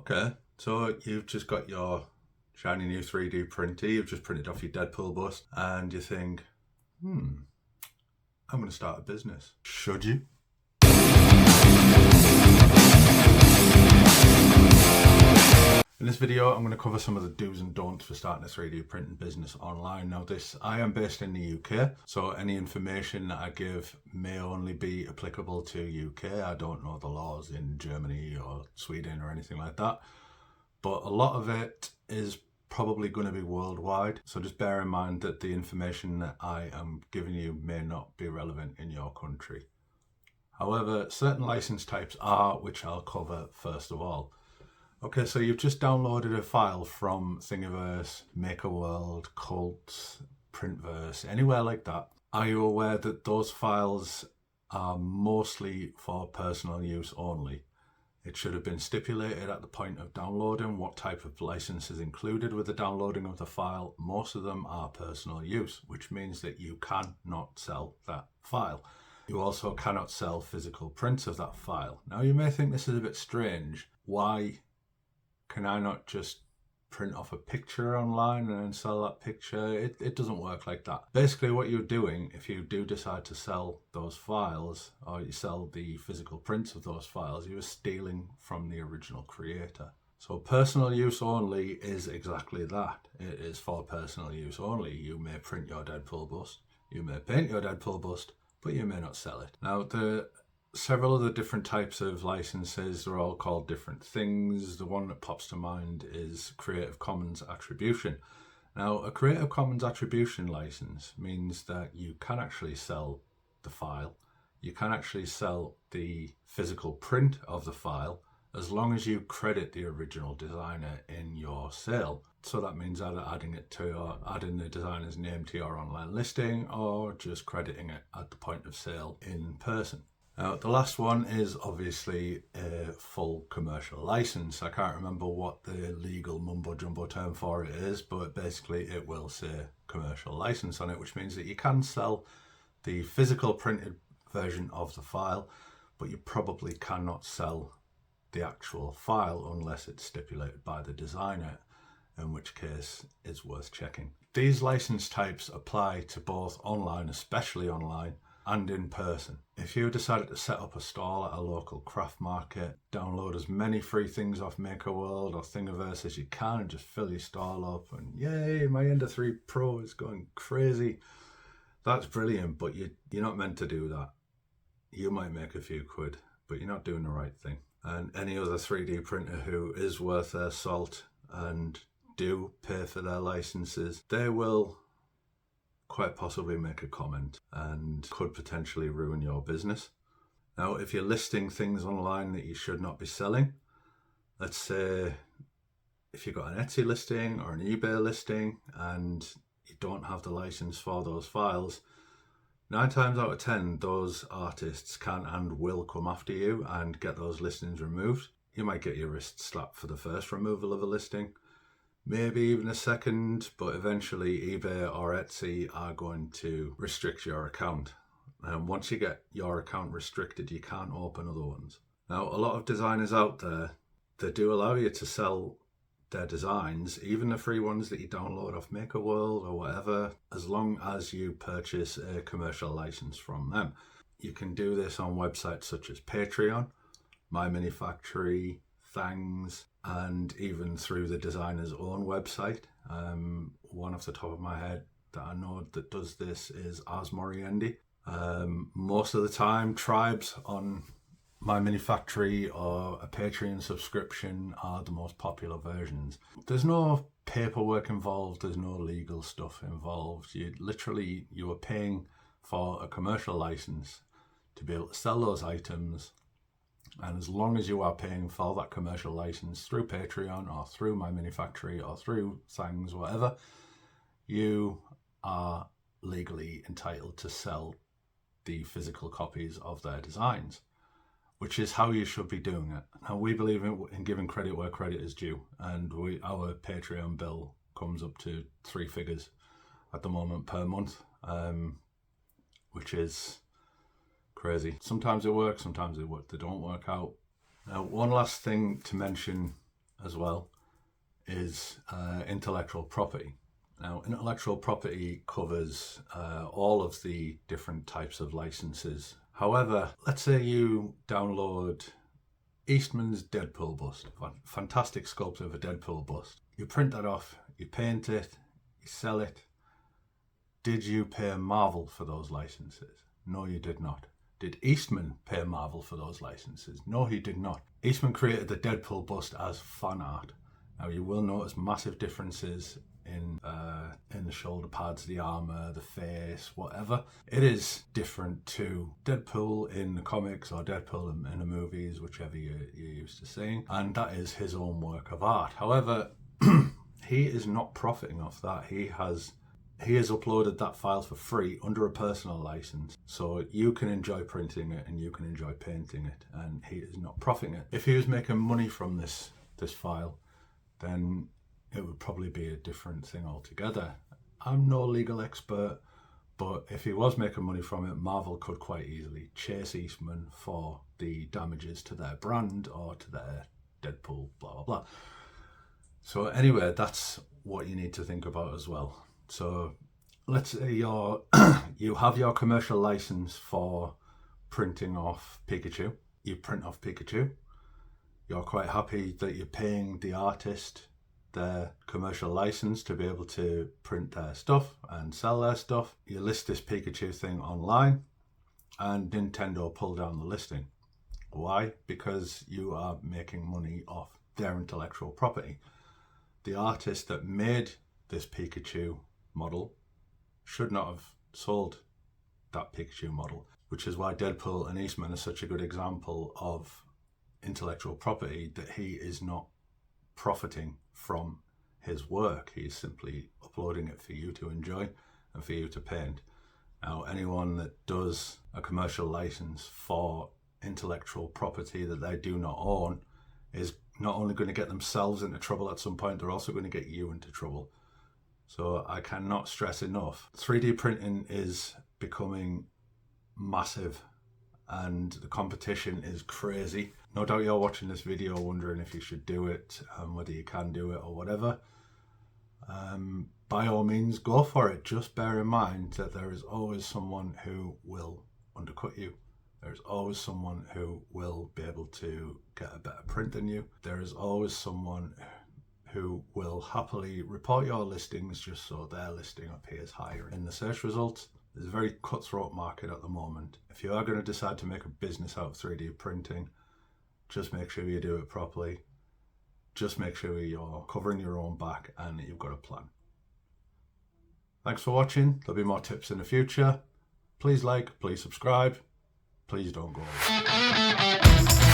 Okay, so you've just got your shiny new 3D printer, you've just printed off your Deadpool bust, and you think, I'm going to start a business. Should you? In this video, I'm going to cover some of the do's and don'ts for starting a 3D printing business online. Now I am based in the UK, so any information that I give may only be applicable to UK. I don't know the laws in Germany or Sweden or anything like that, but a lot of it is probably going to be worldwide. So just bear in mind that the information that I am giving you may not be relevant in your country. However, certain license types are, which I'll cover first of all. Okay, so you've just downloaded a file from Thingiverse, MakerWorld, Cult, Printverse, anywhere like that. Are you aware that those files are mostly for personal use only? It should have been stipulated at the point of downloading what type of license is included with the downloading of the file. Most of them are personal use, which means that you cannot sell that file. You also cannot sell physical prints of that file. Now you may think this is a bit strange. Why can I not just print off a picture online and then sell that picture? It doesn't work like that. Basically what you're doing, if you do decide to sell those files, or you sell the physical prints of those files, you're stealing from the original creator. So personal use only is exactly that. It is for personal use only. You may print your Deadpool bust, you may paint your Deadpool bust, but you may not sell it. Now several other different types of licenses, they're all called different things. The one that pops to mind is Creative Commons Attribution. Now, a Creative Commons Attribution license means that you can actually sell the file. You can actually sell the physical print of the file as long as you credit the original designer in your sale. So that means either adding the designer's name to your online listing or just crediting it at the point of sale in person. Now, the last one is obviously a full commercial license. I can't remember what the legal mumbo-jumbo term for it is, but basically it will say commercial license on it, which means that you can sell the physical printed version of the file, but you probably cannot sell the actual file unless it's stipulated by the designer, in which case it's worth checking. These license types apply to both online, especially online, and in person. If you decided to set up a stall at a local craft market, download as many free things off MakerWorld or Thingiverse as you can and just fill your stall up and yay, my Ender 3 Pro is going crazy. That's brilliant, but you're not meant to do that. You might make a few quid, but you're not doing the right thing. And any other 3D printer who is worth their salt and do pay for their licenses, they will quite possibly make a comment and could potentially ruin your business. Now, if you're listing things online that you should not be selling, let's say if you've got an Etsy listing or an eBay listing and you don't have the license for those files, 9 times out of 10, those artists can and will come after you and get those listings removed. You might get your wrist slapped for the first removal of a listing, maybe even a second, but eventually eBay or Etsy are going to restrict your account. And once you get your account restricted, you can't open other ones. Now, a lot of designers out there, they do allow you to sell their designs, even the free ones that you download off MakerWorld or whatever, as long as you purchase a commercial license from them. You can do this on websites such as Patreon, My Mini Factory, Thangs, and even through the designer's own website. One off the top of my head that I know that does this is Ars Moriendi. Most of the time, tribes on My Mini Factory or a Patreon subscription are the most popular versions. There's no paperwork involved, there's no legal stuff involved. You are paying for a commercial license to be able to sell those items. And as long as you are paying for that commercial license through Patreon or through My Mini Factory or through Thangs, whatever, you are legally entitled to sell the physical copies of their designs, which is how you should be doing it. Now, we believe in giving credit where credit is due, and our Patreon bill comes up to 3 figures at the moment per month, which is crazy. Sometimes it works, sometimes they don't work out. Now, one last thing to mention as well is intellectual property. Now, intellectual property covers all of the different types of licenses. However, let's say you download Eastman's Deadpool bust, fantastic sculpture of a Deadpool bust. You print that off, you paint it, you sell it. Did you pay Marvel for those licenses? No, you did not. Did Eastman pay Marvel for those licenses? No, he did not. Eastman created the Deadpool bust as fan art. Now, you will notice massive differences in the shoulder pads, the armor, the face, whatever. It is different to Deadpool in the comics or Deadpool in the movies, whichever you're used to seeing, and that is his own work of art. However, he is not profiting off that. He has uploaded that file for free under a personal license, so you can enjoy printing it and you can enjoy painting it, and he is not profiting it. If he was making money from this file, then it would probably be a different thing altogether. I'm no legal expert, but if he was making money from it, Marvel could quite easily chase Eastman for the damages to their brand or to their Deadpool, blah, blah, blah. So anyway, that's what you need to think about as well. So let's say you have your commercial license for printing off Pikachu. You print off Pikachu. You're quite happy that you're paying the artist their commercial license to be able to print their stuff and sell their stuff. You list this Pikachu thing online and Nintendo pull down the listing. Why? Because you are making money off their intellectual property. The artist that made this Pikachu model should not have sold that Pikachu model, which is why Deadpool and Eastman are such a good example of intellectual property, that he is not profiting from his work. He is simply uploading it for you to enjoy and for you to paint. Now, anyone that does a commercial license for intellectual property that they do not own is not only going to get themselves into trouble at some point, they're also going to get you into trouble. So I cannot stress enough, 3D printing is becoming massive and the competition is crazy. No doubt you're watching this video wondering if you should do it, whether you can do it or whatever. By all means, go for it. Just bear in mind that there is always someone who will undercut you. There's always someone who will be able to get a better print than you. There is always someone who will happily report your listings just so their listing appears higher in the search results. There's a very cutthroat market at the moment. If you are going to decide to make a business out of 3D printing, just make sure you do it properly. Just make sure you're covering your own back and that you've got a plan. Thanks for watching. There'll be more tips in the future. Please like, please subscribe. Please don't go away.